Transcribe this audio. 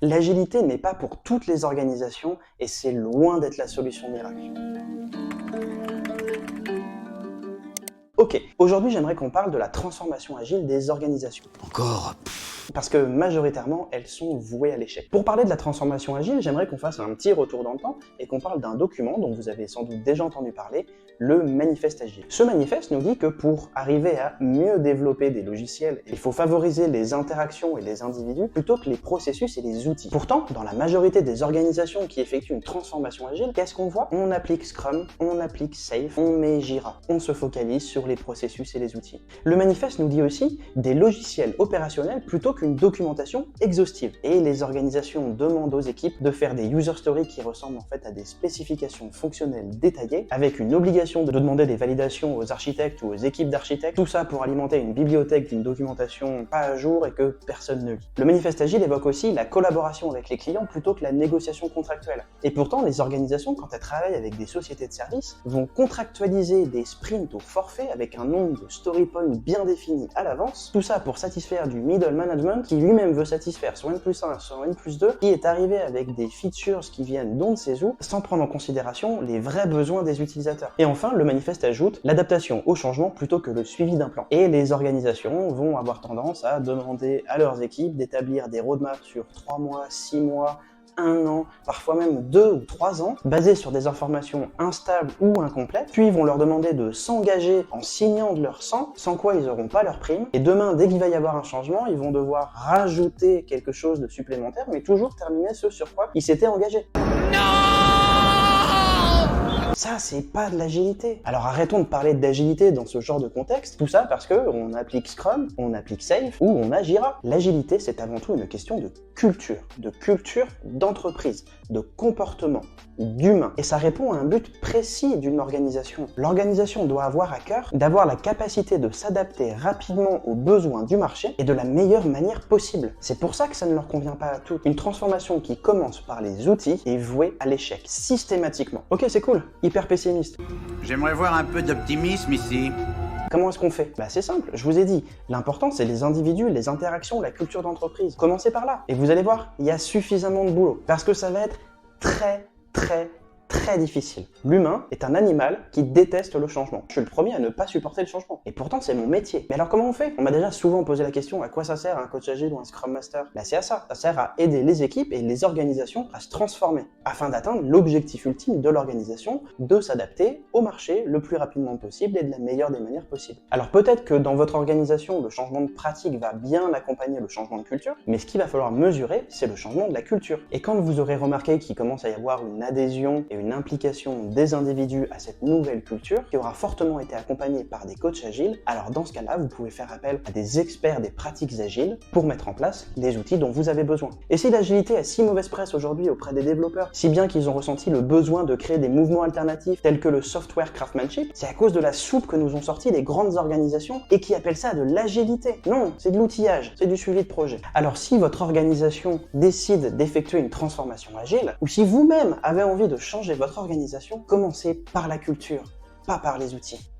L'agilité n'est pas pour toutes les organisations et c'est loin d'être la solution miracle. Ok, aujourd'hui j'aimerais qu'on parle de la transformation agile des organisations. Encore? Parce que majoritairement, elles sont vouées à l'échec. Pour parler de la transformation agile, j'aimerais qu'on fasse un petit retour dans le temps et qu'on parle d'un document dont vous avez sans doute déjà entendu parler, le manifeste agile. Ce manifeste nous dit que pour arriver à mieux développer des logiciels, il faut favoriser les interactions et les individus plutôt que les processus et les outils. Pourtant, dans la majorité des organisations qui effectuent une transformation agile, qu'est-ce qu'on voit? On applique Scrum, on applique Safe, on met Jira. On se focalise sur les processus et les outils. Le manifeste nous dit aussi des logiciels opérationnels plutôt qu'une documentation exhaustive. Et les organisations demandent aux équipes de faire des user stories qui ressemblent en fait à des spécifications fonctionnelles détaillées, avec une obligation de demander des validations aux architectes ou aux équipes d'architectes, tout ça pour alimenter une bibliothèque d'une documentation pas à jour et que personne ne lit. Le manifeste agile évoque aussi la collaboration avec les clients plutôt que la négociation contractuelle. Et pourtant, les organisations, quand elles travaillent avec des sociétés de services, vont contractualiser des sprints au forfait avec un nombre de story points bien défini à l'avance, tout ça pour satisfaire du middle management qui lui-même veut satisfaire son N+1, son N+2, qui est arrivé avec des features qui viennent d'on ne sait où, sans prendre en considération les vrais besoins des utilisateurs. Et enfin, le manifeste ajoute l'adaptation au changement plutôt que le suivi d'un plan. Et les organisations vont avoir tendance à demander à leurs équipes d'établir des roadmaps sur 3 mois, 6 mois, 1 an, parfois même 2 ou 3 ans, basés sur des informations instables ou incomplètes, puis ils vont leur demander de s'engager en signant de leur sang, sans quoi ils n'auront pas leur prime, et demain, dès qu'il va y avoir un changement, ils vont devoir rajouter quelque chose de supplémentaire, mais toujours terminer ce sur quoi ils s'étaient engagés. Ça, c'est pas de l'agilité. Alors arrêtons de parler d'agilité dans ce genre de contexte, tout ça parce que on applique Scrum, on applique Safe ou on a Jira. L'agilité, c'est avant tout une question de culture d'entreprise, de comportement, d'humain. Et ça répond à un but précis d'une organisation. L'organisation doit avoir à cœur d'avoir la capacité de s'adapter rapidement aux besoins du marché et de la meilleure manière possible. C'est pour ça que ça ne leur convient pas à toutes. Une transformation qui commence par les outils est vouée à l'échec, systématiquement. Ok, c'est cool, hyper pessimiste. J'aimerais voir un peu d'optimisme ici. Comment est-ce qu'on fait? Bah c'est simple, je vous ai dit, l'important c'est les individus, les interactions, la culture d'entreprise. Commencez par là, et vous allez voir, il y a suffisamment de boulot, parce que ça va être très difficile. L'humain est un animal qui déteste le changement. Je suis le premier à ne pas supporter le changement. Et pourtant, c'est mon métier. Mais alors comment on fait? On m'a déjà souvent posé la question, à quoi ça sert un coach agile ou un Scrum Master? Bah c'est à ça. Ça sert à aider les équipes et les organisations à se transformer, afin d'atteindre l'objectif ultime de l'organisation, de s'adapter au marché le plus rapidement possible et de la meilleure des manières possibles. Alors peut-être que dans votre organisation, le changement de pratique va bien accompagner le changement de culture, mais ce qu'il va falloir mesurer, c'est le changement de la culture. Et quand vous aurez remarqué qu'il commence à y avoir une adhésion et une implication des individus à cette nouvelle culture qui aura fortement été accompagnée par des coachs agiles, alors dans ce cas-là, vous pouvez faire appel à des experts des pratiques agiles pour mettre en place les outils dont vous avez besoin. Et si l'agilité a si mauvaise presse aujourd'hui auprès des développeurs, si bien qu'ils ont ressenti le besoin de créer des mouvements alternatifs tels que le software craftsmanship, c'est à cause de la soupe que nous ont sorti les grandes organisations et qui appellent ça de l'agilité. Non, c'est de l'outillage, c'est du suivi de projet. Alors si votre organisation décide d'effectuer une transformation agile, ou si vous-même avez envie de changer votre organisation, commencez par la culture, pas par les outils.